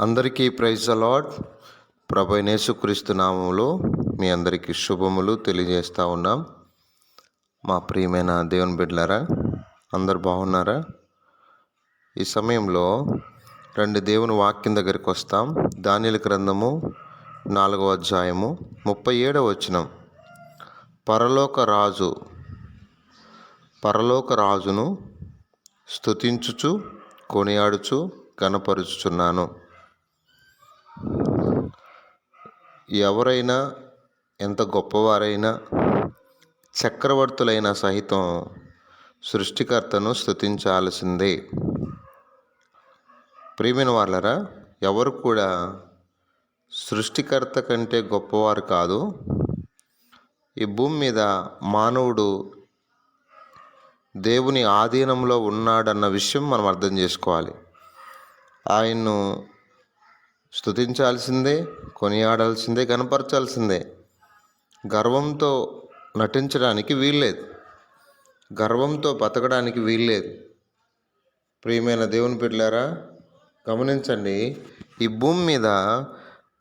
అందరికీ praise the lord. ప్రభు అయిన యేసుక్రీస్తు నామములో మీ అందరికీ శుభములు తెలియజేస్తూ ఉన్నాం. మా ప్రియమైన దేవుని బిడ్డలారా, అందరు బాగున్నారా? ఈ సమయంలో రెండు దేవుని వాక్యం దగ్గరికి వస్తాం. దానియేలు గ్రంథము 4వ అధ్యాయము 37వ వచనం. పరలోక రాజును స్తుతించుచు కొనియాడుచు గణపరుచుచున్నాను. ఎవరైనా ఎంత గొప్పవారైనా, చక్రవర్తులైనా సహితం సృష్టికర్తను స్తుతించాల్సిందే. ప్రియమైన వాళ్ళరా, ఎవరు కూడా సృష్టికర్త కంటే గొప్పవారు కాదు. ఈ భూమి మీద మానవుడు దేవుని ఆధీనంలో ఉన్నాడన్న విషయం మనం అర్థం చేసుకోవాలి. ఆయన్ను స్తుతించాల్సిందే, కొనియాడాల్సిందే, కనపరచాల్సిందే. గర్వంతో నటించడానికి వీల్లేదు, గర్వంతో బతకడానికి వీల్లేదు. ప్రియమైన దేవుని బిడ్డలారా, గమనించండి. ఈ భూమి మీద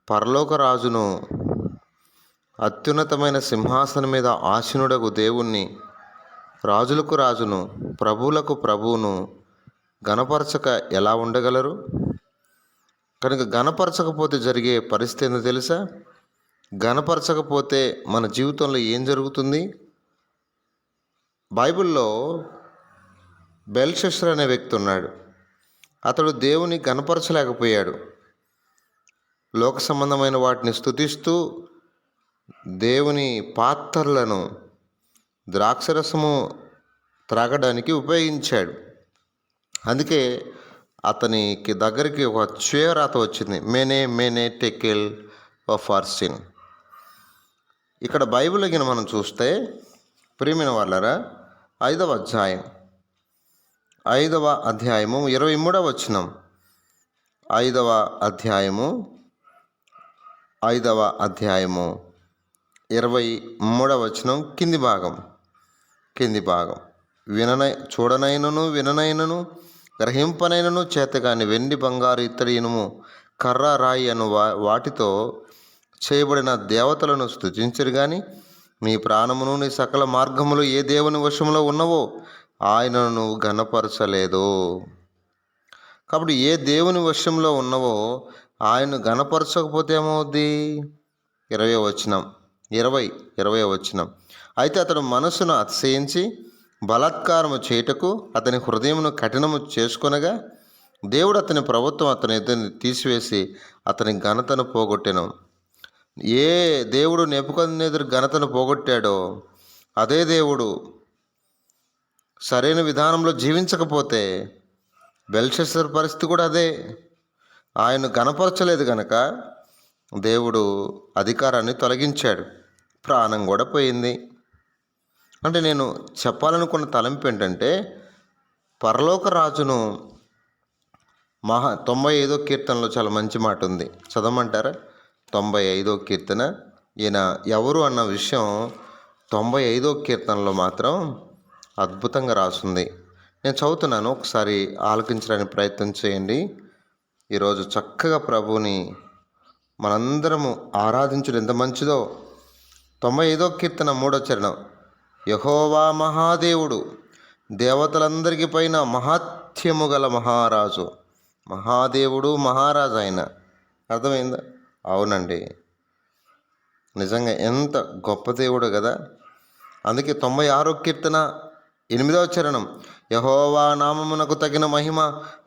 పరలోక రాజును, అత్యున్నతమైన సింహాసనం మీద ఆసీనుడగు దేవుణ్ణి, రాజులకు రాజును, ప్రభువులకు ప్రభువును గణపరచక ఎలా ఉండగలరు? కనుక గణపరచకపోతే జరిగే పరిస్థితి ఏందో తెలుసా? గణపరచకపోతే మన జీవితంలో ఏం జరుగుతుంది? బైబిల్లో బెల్షస్సర్ అనే వ్యక్తి ఉన్నాడు. అతడు దేవుని గణపరచలేకపోయాడు. లోక సంబంధమైన వాటిని స్తుతిస్తూ దేవుని పాత్రలను ద్రాక్షరసము త్రాగడానికి ఉపయోగించాడు. అందుకే అతనికి దగ్గరికి ఒక చేరాత వచ్చింది. మేనే టెకెల్ ఫర్ సిన్. ఇక్కడ బైబిల్కి మనం చూస్తే, ప్రియమైన వాళ్ళరా, 5వ అధ్యాయము 23వ వచనం. 5వ అధ్యాయము 23వ వచనం కింది భాగం. చూడనైనను విననైనను గ్రహింపనైనను చేతగాని వెండి బంగారు ఇత్తడి ఇనుము కర్ర రాయి అను వాటితో చేయబడిన దేవతలను స్తుతించరు కానీ నీ ప్రాణమును నీ సకల మార్గములు ఏ దేవుని వశంలో ఉన్నవో ఆయనను నువ్వు ఘనపరచలేదు. కాబట్టి ఏ దేవుని వశంలో ఉన్నవో ఆయన ఘనపరచకపోతే ఏమవుద్ది? 20వ వచనం. అయితే అతడు మనసును అతిశయించి బలాత్కారము చేయుటకు అతని హృదయమును కఠినము చేసుకొనగా దేవుడు అతని ప్రభుత్వం అతని ఎదురు తీసివేసి అతని ఘనతను పోగొట్టెను. ఏ దేవుడు నెబుకద్నెజరు ఘనతను పోగొట్టాడో అదే దేవుడు సరైన విధానంలో జీవించకపోతే బెల్షస్సర్ పరిస్థితి కూడా అదే. ఆయన ఘనపరచలేదు గనక దేవుడు అధికారాన్ని తొలగించాడు, ప్రాణం కూడా పోయింది. అంటే నేను చెప్పాలనుకున్న తలంపు ఏంటంటే, పరలోక రాజును 95వ కీర్తనలో చాలా మంచి మాట ఉంది, చదవమంటారా? 95వ కీర్తన. ఈయన ఎవరు అన్న విషయం 95వ కీర్తనలో మాత్రం అద్భుతంగా రాస్తుంది. నేను చదువుతున్నాను, ఒకసారి ఆలకించడానికి ప్రయత్నం చేయండి. ఈరోజు చక్కగా ప్రభువుని మనందరము ఆరాధించడం ఎంత మంచిదో. 95వ కీర్తన 3వ చరణం. యెహోవా మహాదేవుడు, దేవతలందరికీ పైన మహాత్యము గల మహారాజు. మహాదేవుడు, మహారాజు ఆయన. అర్థమైందా? అవునండి, నిజంగా ఎంత గొప్ప దేవుడు కదా. అందుకే 96వ కీర్తన 8వ చరణం. యెహోవా నామమునకు తగిన మహిమ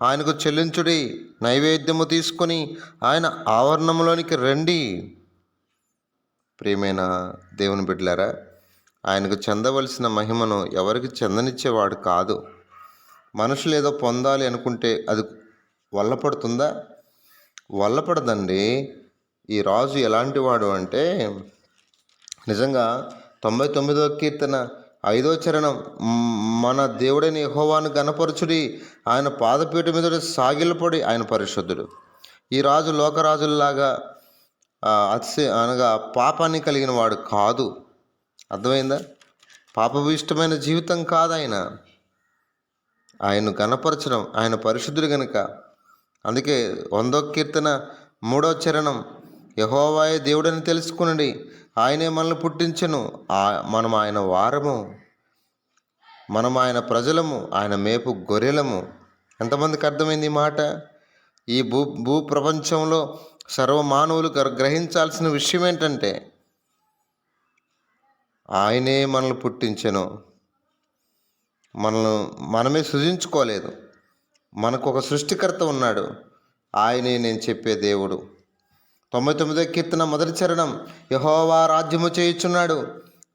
ఆయనకు చెల్లించుడి, నైవేద్యము తీసుకొని ఆయన ఆవరణములోనికి రండి. ప్రియమైన దేవుని బిడ్డలారా, ఆయనకు చెందవలసిన మహిమను ఎవరికి చెందనిచ్చేవాడు కాదు. మనుషులు ఏదో పొందాలి అనుకుంటే అది వల్లపడుతుందా? వల్లపడదండి. ఈ రాజు ఎలాంటి వాడు అంటే, నిజంగా 99వ కీర్తన 5వ చరణం. మన దేవుడైన యెహోవాను గణపరచుడి, ఆయన పాదపీఠం మీద సాగిలపడి ఆయన పరిశుద్ధుడు. ఈ రాజు లోకరాజుల్లాగా అనగా పాపాన్ని కలిగిన వాడు కాదు. అర్థమైందా? పాపభూయిష్టమైన జీవితం కాదు ఆయన. ఆయన్ను గణపరచడం, ఆయన పరిశుద్ధుడు గనుక అందుకే 100వ కీర్తన 3వ చరణం, యెహోవాయే దేవుడని తెలుసుకునండి, ఆయనే మనల్ని పుట్టించెను, మనం ఆయన వారము, మనం ఆయన ప్రజలము, ఆయన మేపు గొర్రెలము. ఎంతమందికి అర్థమైంది ఈ మాట? ఈ భూ ప్రపంచంలో సర్వమానవులు గ్రహించాల్సిన విషయం ఏంటంటే ఆయనే మనల్ని పుట్టించెను. మనమే సృజించుకోలేదు. మనకు ఒక సృష్టికర్త ఉన్నాడు, ఆయనే నేను చెప్పే దేవుడు. 99వ కీర్తన 1వ చరణం, యెహోవా రాజ్యము చేయుచున్నాడు,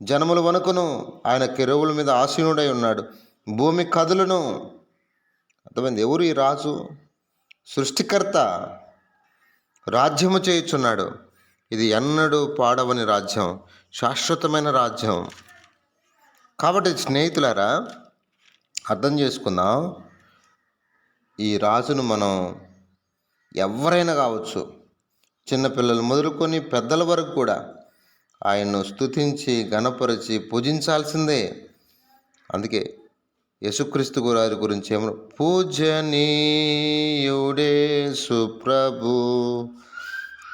జనములు వణుకును, ఆయన కెరూబుల మీద ఆసీనుడై ఉన్నాడు, భూమి కదులును. అర్థమైంది? ఎవరు ఈ రాజు? సృష్టికర్త రాజ్యము చేయుచున్నాడు. ఇది ఎన్నడూ పాడవని రాజ్యం, శాశ్వతమైన రాజ్యం. కాబట్టి స్నేహితులారా, అర్థం చేసుకుందాం, ఈ రాజును మనం ఎవరైనా కావచ్చు, చిన్నపిల్లలు మొదలుకొని పెద్దల వరకు కూడా ఆయన్ను స్తుతించి ఘనపరిచి పూజించాల్సిందే. అందుకే యేసుక్రీస్తు గారి గురించి ఏమో, పూజనీయుడేసు ప్రభు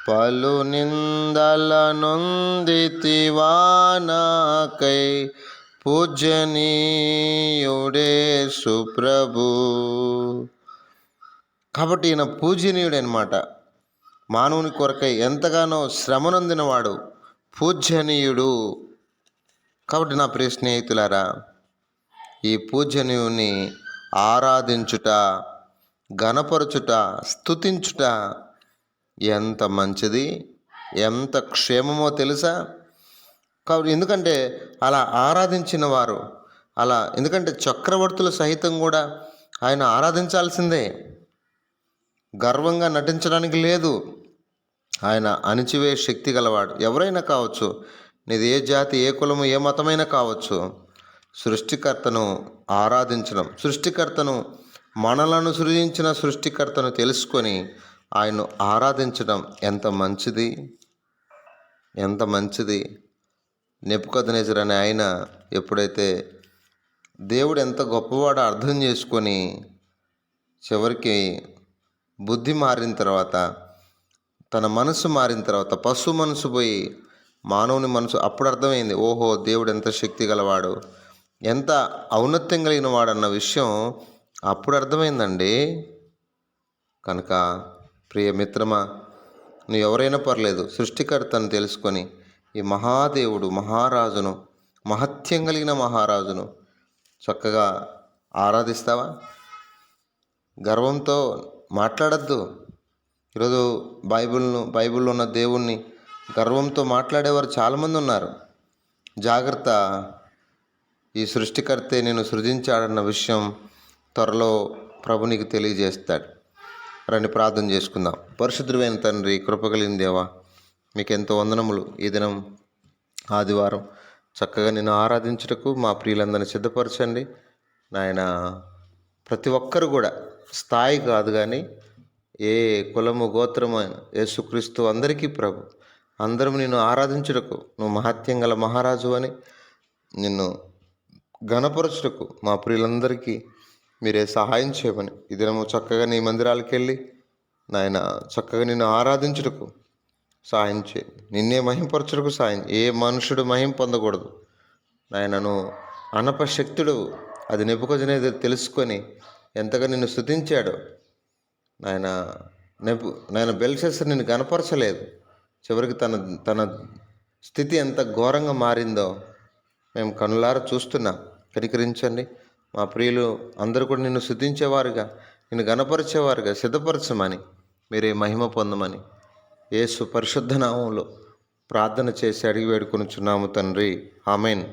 పలు నిందల నొందితివా నాకై, పూజనీయుడేసు ప్రభు. కాబట్టి ఈయన పూజనీయుడు అనమాట. మానవుని కొరకై ఎంతగానో శ్రమనొందినవాడు, పూజనీయుడు. కాబట్టి నా ప్రియ స్నేహితులారా, ఈ పూజనీయుని ఆరాధించుట, ఘనపరచుట, స్తుతించుట ఎంత మంచిది, ఎంత క్షేమమో తెలుసా? కాబట్టి ఎందుకంటే అలా ఆరాధించిన వారు, ఎందుకంటే చక్రవర్తులు సహితం కూడా ఆయన ఆరాధించాల్సిందే. గర్వంగా నటించడానికి లేదు. ఆయన అణిచివే శక్తి గలవాడు. ఎవరైనా కావచ్చు, నీది ఏ జాతి, ఏ కులము, ఏ మతమైనా కావచ్చు, సృష్టికర్తను ఆరాధించడం, సృష్టికర్తను, మనలను సృజించిన సృష్టికర్తను తెలుసుకొని ఆయన్ను ఆరాధించడం ఎంత మంచిది, ఎంత మంచిది. నెబుకద్నెజరు అనే ఆయన ఎప్పుడైతే దేవుడు ఎంత గొప్పవాడో అర్థం చేసుకొని చివరికి బుద్ధి మారిన తర్వాత, తన మనసు మారిన తర్వాత, పశు మనసు పోయి మానవుని మనసు, అప్పుడు అర్థమైంది, ఓహో దేవుడు ఎంత శక్తి గలవాడు, ఎంత ఔన్నత్యం కలిగిన వాడన్న విషయం అప్పుడు అర్థమైందండి. కనుక ప్రియ మిత్రమా, నువ్వు ఎవరైనా పర్లేదు, సృష్టికర్తను తెలుసుకొని ఈ మహాదేవుడు, మహారాజును, మహత్యం కలిగిన మహారాజును చక్కగా ఆరాధిస్తావా? గర్వంతో మాట్లాడద్దు. ఈరోజు బైబిల్లో ఉన్న దేవుణ్ణి గర్వంతో మాట్లాడేవారు చాలామంది ఉన్నారు. జాగ్రత్త, ఈ సృష్టికర్తే నేను సృజించాడన్న విషయం త్వరలో ప్రభు నీకు తెలియజేస్తాడు. రండి ప్రార్థన చేసుకుందాం. పరిశుద్ధుడైన తండ్రి, కృపగలిగిన దేవా, మీకు ఎంతో వందనములు. ఈ దినం ఆదివారం చక్కగా నిన్ను ఆరాధించుటకు మా ప్రియులందరినీ సిద్ధపరచండి నాయన. ప్రతి ఒక్కరు కూడా స్థాయి కాదు కానీ ఏ కులము గోత్రము యేసుక్రీస్తు అందరికీ ప్రభు, అందరం నిన్ను ఆరాధించుటకు, నువ్వు మహత్యం గల మహారాజు అని నిన్ను ఘనపరచుటకు మా ప్రియులందరికీ మీరే సహాయం చేయమని, ఈ దినము చక్కగా నీ మందిరాలకు వెళ్ళి నాయన చక్కగా నిన్ను ఆరాధించుటకు సహాయం చేయి. నిన్నే మహింపరచుటకు సహాయం. ఏ మనుషుడు మహిం పొందకూడదు నాయన. నువ్వు అనపశక్తుడు, అది నెబుకద్నెజరు తెలుసుకొని ఎంతగా నిన్ను స్తుతించాడు నాయన. బెల్షస్సరు నిన్ను కనపరచలేదు. చివరికి తన స్థితి ఎంత ఘోరంగా మారిందో మేము కనులారా చూస్తున్నాం. కనికరించండి. మా ప్రియులు అందరూ కూడా నిన్ను స్తుతించేవారుగా, నిన్ను గణపరిచేవారుగా సిద్ధపరచమని, మీరే మహిమ పొందమని యేసు పరిశుద్ధ నామంలో ప్రార్థన చేసి అడిగి వేడుకొనుచున్నాము తండ్రి. ఆమెన్.